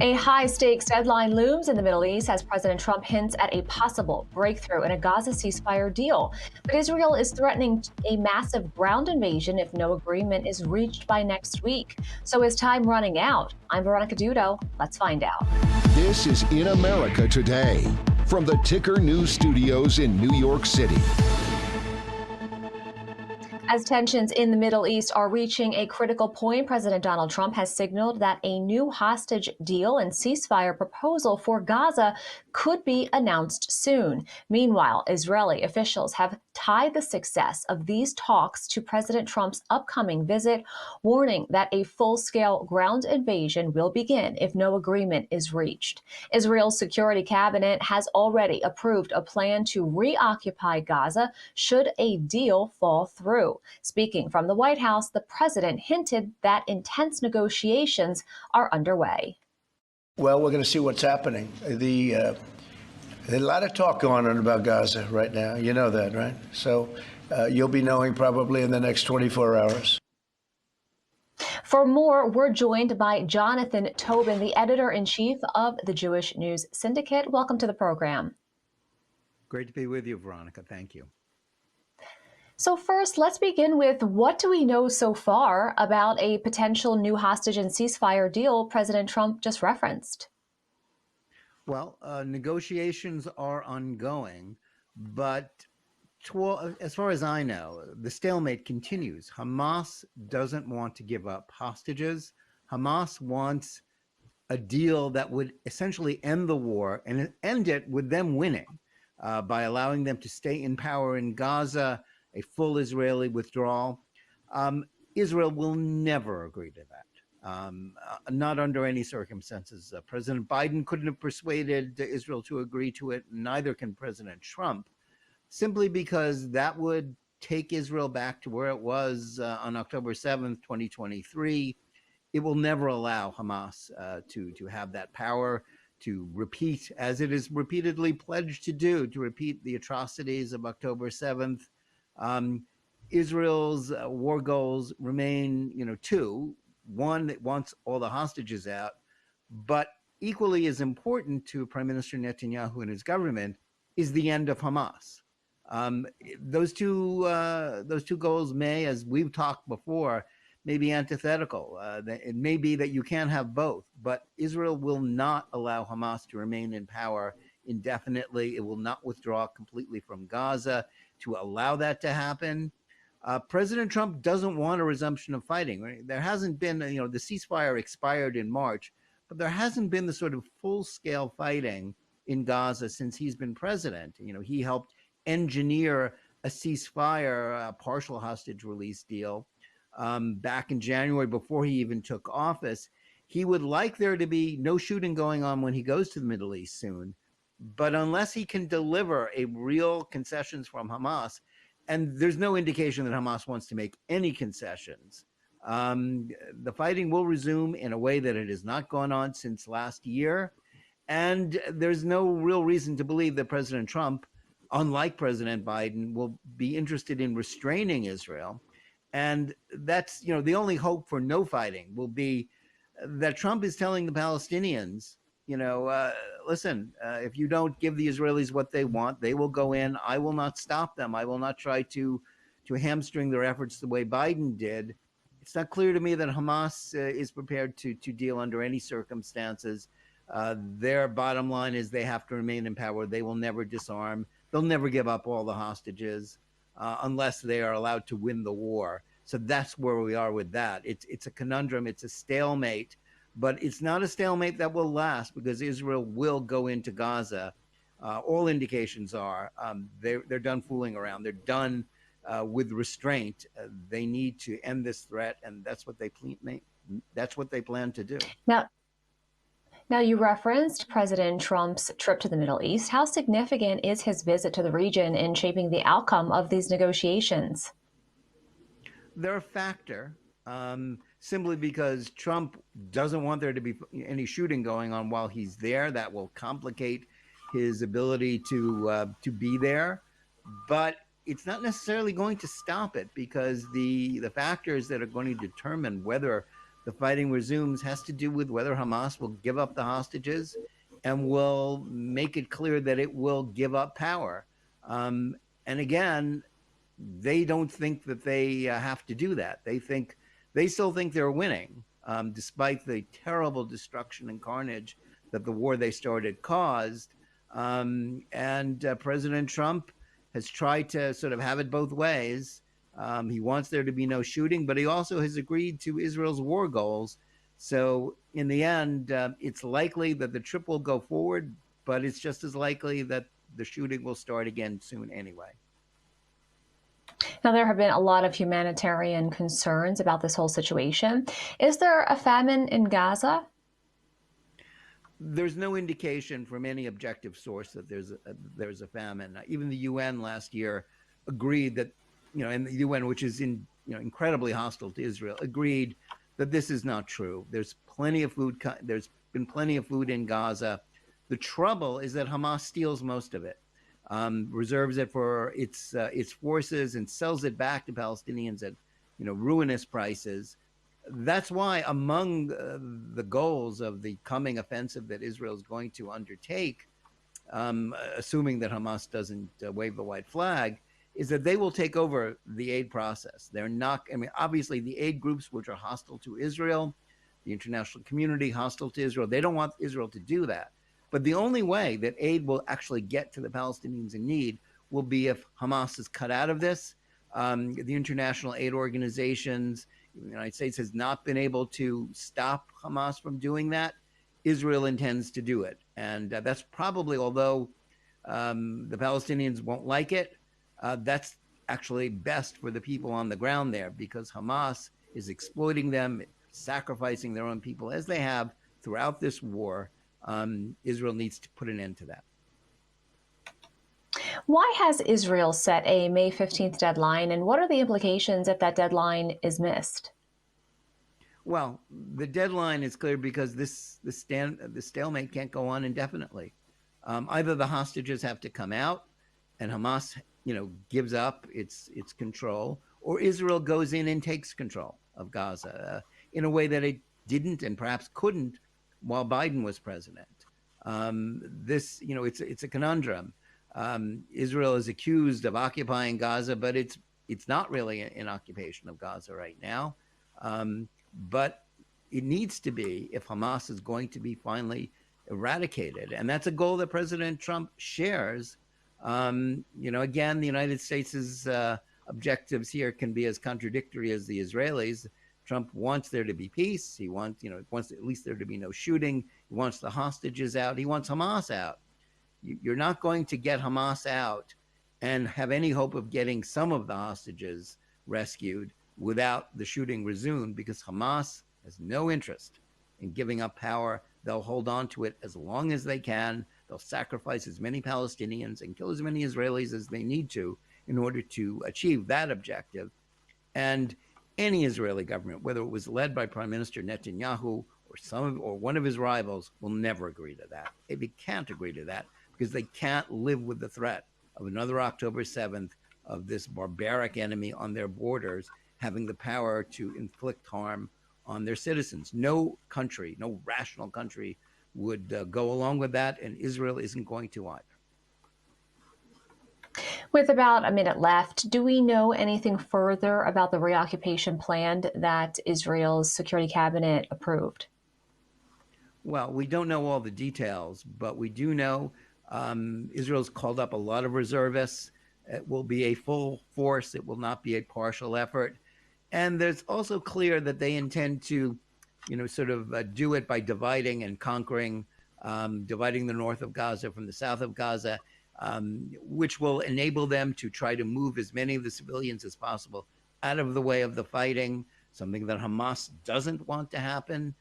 A high-stakes deadline looms in the Middle East as President Trump hints at a possible breakthrough in a Gaza ceasefire deal. But Israel is threatening a massive ground invasion if no agreement is reached by next week. So is time running out? I'm Veronica Dudo. Let's find out. This is In America Today from the Ticker News Studios in New York City. As tensions in the Middle East are reaching a critical point, President Donald Trump has signaled that a new hostage deal and ceasefire proposal for Gaza could be announced soon. Meanwhile, Israeli officials have tied the success of these talks to President Trump's upcoming visit, warning that a full-scale ground invasion will begin if no agreement is reached. Israel's security cabinet has already approved a plan to reoccupy Gaza should a deal fall through. Speaking from the White House, the president hinted that intense negotiations are underway. Well, we're going to see what's happening. There's a lot of talk going on about Gaza right now. You know that, right? So you'll be knowing probably in the next 24 hours. For more, we're joined by Jonathan Tobin, the editor-in-chief of the Jewish News Syndicate. Welcome to the program. Great to be with you, Veronica. Thank you. So first, let's begin with what do we know so far about a potential new hostage and ceasefire deal President Trump just referenced? Well, negotiations are ongoing, but as far as I know, the stalemate continues. Hamas doesn't want to give up hostages. Hamas wants a deal that would essentially end the war and end it with them winning by allowing them to stay in power in Gaza, a full Israeli withdrawal. Israel will never agree to that, not under any circumstances. President Biden couldn't have persuaded Israel to agree to it, neither can President Trump, simply because that would take Israel back to where it was on October 7th, 2023. It will never allow Hamas to have that power to repeat, as it is repeatedly pledged to do, to repeat the atrocities of October 7th. Israel's war goals remain, two. One, that wants all the hostages out, but equally as important to Prime Minister Netanyahu and his government is the end of Hamas. Those two goals may, as we've talked before, may be antithetical. It may be that you can't have both, but Israel will not allow Hamas to remain in power indefinitely. It will not withdraw completely from Gaza. To allow that to happen, President Trump doesn't want a resumption of fighting. Right? There hasn't been, the ceasefire expired in March, but there hasn't been the sort of full-scale fighting in Gaza since he's been president. He helped engineer a ceasefire, a partial hostage release deal back in January before he even took office. He would like there to be no shooting going on when he goes to the Middle East soon. But unless he can deliver a real concessions from Hamas, and there's no indication that Hamas wants to make any concessions, the fighting will resume in a way that it has not gone on since last year. And there's no real reason to believe that President Trump, unlike President Biden, will be interested in restraining Israel. And that's, the only hope for no fighting will be that Trump is telling the Palestinians, listen, if you don't give the Israelis what they want, they will go in. I will not stop them. I will not try to hamstring their efforts the way Biden did. It's not clear to me that Hamas is prepared to deal under any circumstances. Their bottom line is they have to remain in power. They will never disarm. They'll never give up all the hostages unless they are allowed to win the war. So that's where we are with that. It's a conundrum. It's a stalemate. But it's not a stalemate that will last because Israel will go into Gaza. All indications are they're done fooling around. They're done with restraint. They need to end this threat, and that's what they plan to do. Now you referenced President Trump's trip to the Middle East. How significant is his visit to the region in shaping the outcome of these negotiations? They're a factor. Simply because Trump doesn't want there to be any shooting going on while he's there. That will complicate his ability to be there. But it's not necessarily going to stop it because the factors that are going to determine whether the fighting resumes has to do with whether Hamas will give up the hostages and will make it clear that it will give up power. And again, they don't think that they have to do that. They still think they're winning, despite the terrible destruction and carnage that the war they started caused. And President Trump has tried to sort of have it both ways. He wants there to be no shooting, but he also has agreed to Israel's war goals. So in the end, it's likely that the trip will go forward, but it's just as likely that the shooting will start again soon anyway. Now, there have been a lot of humanitarian concerns about this whole situation. Is there a famine in Gaza? There's no indication from any objective source that there's a famine. Even the UN last year agreed that, and the UN, which is incredibly hostile to Israel, agreed that this is not true. There's plenty of food. There's been plenty of food in Gaza. The trouble is that Hamas steals most of it, reserves it for its forces, and sells it back to Palestinians at ruinous prices. That's why among the goals of the coming offensive that Israel is going to undertake, assuming that Hamas doesn't wave the white flag, is that they will take over the aid process. They're not, obviously the aid groups which are hostile to Israel, the international community hostile to Israel, they don't want Israel to do that. But the only way that aid will actually get to the Palestinians in need will be if Hamas is cut out of this. The international aid organizations, the United States has not been able to stop Hamas from doing that. Israel intends to do it. And that's probably, although the Palestinians won't like it, that's actually best for the people on the ground there, because Hamas is exploiting them, sacrificing their own people, as they have throughout this war. Israel needs to put an end to that. Why has Israel set a May 15th deadline, and what are the implications if that deadline is missed? Well, the deadline is clear because the stalemate can't go on indefinitely. Either the hostages have to come out and Hamas, gives up its control, or Israel goes in and takes control of Gaza in a way that it didn't and perhaps couldn't while Biden was president. It's a conundrum. Israel is accused of occupying Gaza, but it's not really an occupation of Gaza right now. But it needs to be if Hamas is going to be finally eradicated. And that's a goal that President Trump shares. Again, the United States' objectives here can be as contradictory as the Israelis. Trump wants there to be peace. He wants at least there to be no shooting. He wants the hostages out. He wants Hamas out. You're not going to get Hamas out and have any hope of getting some of the hostages rescued without the shooting resumed, because Hamas has no interest in giving up power. They'll hold on to it as long as they can. They'll sacrifice as many Palestinians and kill as many Israelis as they need to in order to achieve that objective. And any Israeli government, whether it was led by Prime Minister Netanyahu or one of his rivals, will never agree to that. They can't agree to that because they can't live with the threat of another October 7th, of this barbaric enemy on their borders having the power to inflict harm on their citizens. No country, no rational country would go along with that, and Israel isn't going to either. With about a minute left, do we know anything further about the reoccupation plan that Israel's security cabinet approved? Well, we don't know all the details, but we do know Israel's called up a lot of reservists. It will be a full force. It will not be a partial effort. And there's also clear that they intend to, do it by dividing and conquering, dividing the north of Gaza from the south of Gaza, which will enable them to try to move as many of the civilians as possible out of the way of the fighting, something that Hamas doesn't want to happen.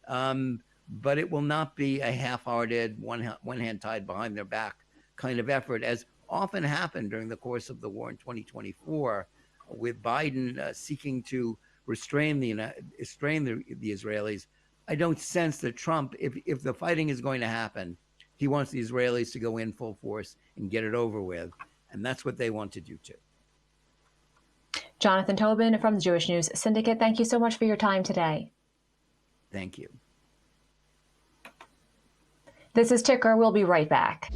But it will not be a half-hearted, one hand tied behind their back kind of effort, as often happened during the course of the war in 2024, with Biden seeking to restrain the Israelis. I don't sense that Trump, if the fighting is going to happen, he wants the Israelis to go in full force and get it over with, and that's what they want to do too. Jonathan Tobin from the Jewish News Syndicate, thank you so much for your time today. Thank you. This is Ticker. We'll be right back.